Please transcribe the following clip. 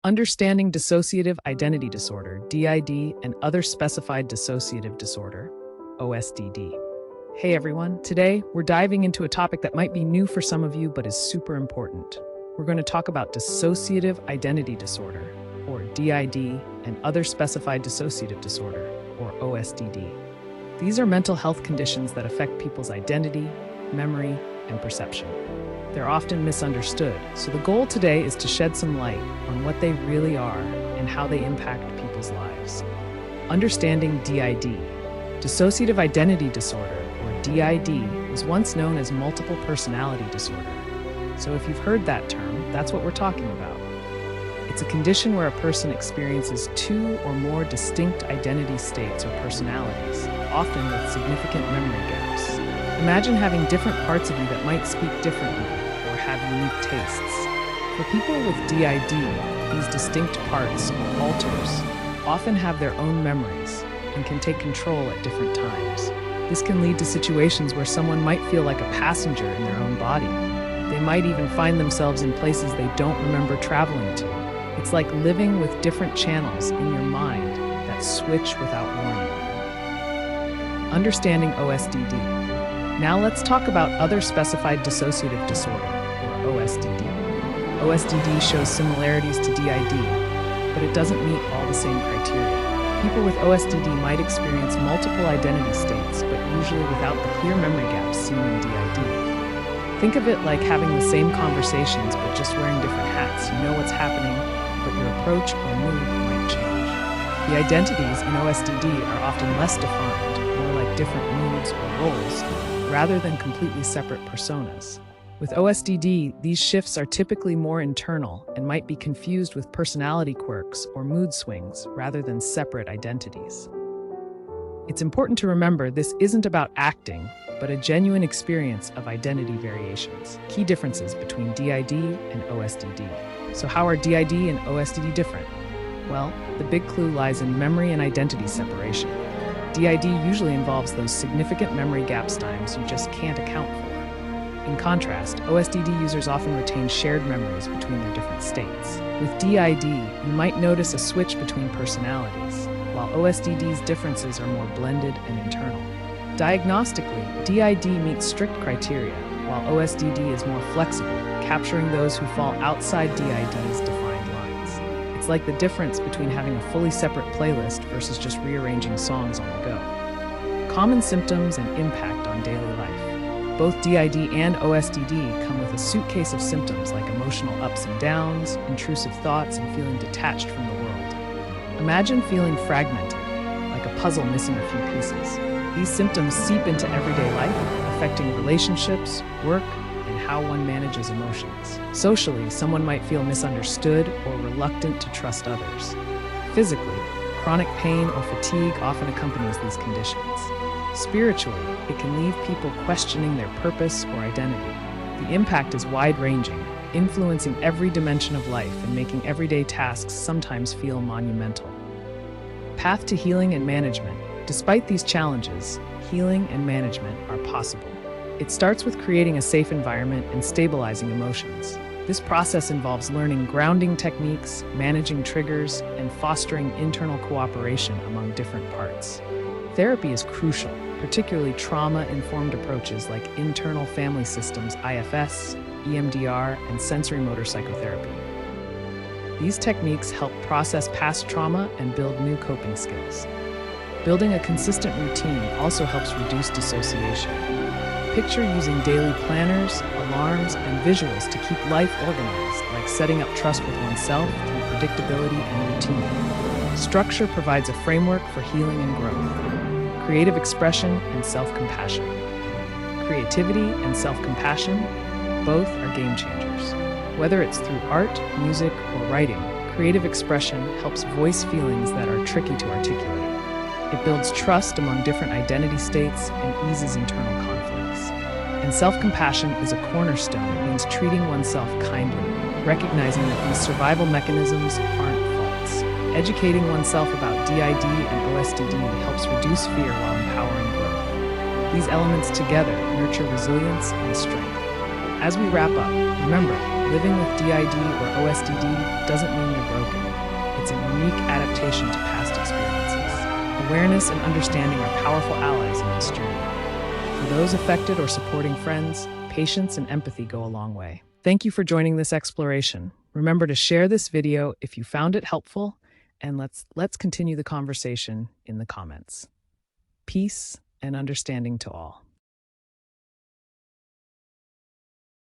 Understanding Dissociative Identity Disorder, DID, and Other Specified Dissociative Disorder, OSDD. Hey everyone, today we're diving into a topic that might be new for some of you but is super important. We're going to talk about Dissociative Identity Disorder, or DID, and Other Specified Dissociative Disorder, or OSDD. These are mental health conditions that affect people's identity, memory, and perception. They're often misunderstood, so the goal today is to shed some light on what they really are and how they impact people's lives. Understanding DID. Dissociative Identity Disorder, or DID, was once known as multiple personality disorder. So if you've heard that term, that's what we're talking about. It's a condition where a person experiences two or more distinct identity states or personalities, often with significant memory gaps. Imagine having different parts of you that might speak differently or have unique tastes. For people with DID, these distinct parts, or alters, often have their own memories and can take control at different times. This can lead to situations where someone might feel like a passenger in their own body. They might even find themselves in places they don't remember traveling to. It's like living with different channels in your mind that switch without warning. Understanding OSDD. Now let's talk about Other Specified Dissociative Disorder, or OSDD. OSDD shows similarities to DID, but it doesn't meet all the same criteria. People with OSDD might experience multiple identity states, but usually without the clear memory gaps seen in DID. Think of it like having the same conversations, but just wearing different hats. You know what's happening, but your approach or mood might change. The identities in OSDD are often less defined, more like different moods or roles, rather than completely separate personas. With OSDD, these shifts are typically more internal and might be confused with personality quirks or mood swings rather than separate identities. It's important to remember this isn't about acting, but a genuine experience of identity variations. Key differences between DID and OSDD. So how are DID and OSDD different? Well, the big clue lies in memory and identity separation. DID usually involves those significant memory gaps times you just can't account for. In contrast, OSDD users often retain shared memories between their different states. With DID, you might notice a switch between personalities, while OSDD's differences are more blended and internal. Diagnostically, DID meets strict criteria, while OSDD is more flexible, capturing those who fall outside DID's defined lines. It's like the difference between having a fully separate playlist versus just rearranging songs on the go. Common symptoms and impact on daily life. Both DID and OSDD come with a suitcase of symptoms like emotional ups and downs, intrusive thoughts, and feeling detached from the world. Imagine feeling fragmented, like a puzzle missing a few pieces. These symptoms seep into everyday life, affecting relationships, work, and how one manages emotions. Socially, someone might feel misunderstood or reluctant to trust others. Physically, chronic pain or fatigue often accompanies these conditions. Spiritually, it can leave people questioning their purpose or identity. The impact is wide-ranging, influencing every dimension of life and making everyday tasks sometimes feel monumental. Path to healing and management. Despite these challenges, healing and management are possible. It starts with creating a safe environment and stabilizing emotions. This process involves learning grounding techniques, managing triggers, and fostering internal cooperation among different parts. Therapy is crucial, particularly trauma-informed approaches like internal family systems, IFS, EMDR, and sensory-motor psychotherapy. These techniques help process past trauma and build new coping skills. Building a consistent routine also helps reduce dissociation. Picture using daily planners, alarms, and visuals to keep life organized, like setting up trust with oneself through predictability and routine. Structure provides a framework for healing and growth. Creative expression and self-compassion. Creativity and self-compassion, both are game changers. Whether it's through art, music, or writing, creative expression helps voice feelings that are tricky to articulate. It builds trust among different identity states and eases internal conflicts. And self-compassion is a cornerstone. It means treating oneself kindly, recognizing that these survival mechanisms aren't faults. Educating oneself about DID and OSDD helps reduce fear while empowering growth. These elements together nurture resilience and strength. As we wrap up, remember, living with DID or OSDD doesn't mean you're broken. unique adaptation to past experiences. Awareness and understanding are powerful allies in this journey. For those affected or supporting friends, patience and empathy go a long way. Thank you for joining this exploration. Remember to share this video if you found it helpful, and let's continue the conversation in the comments. Peace and understanding to all.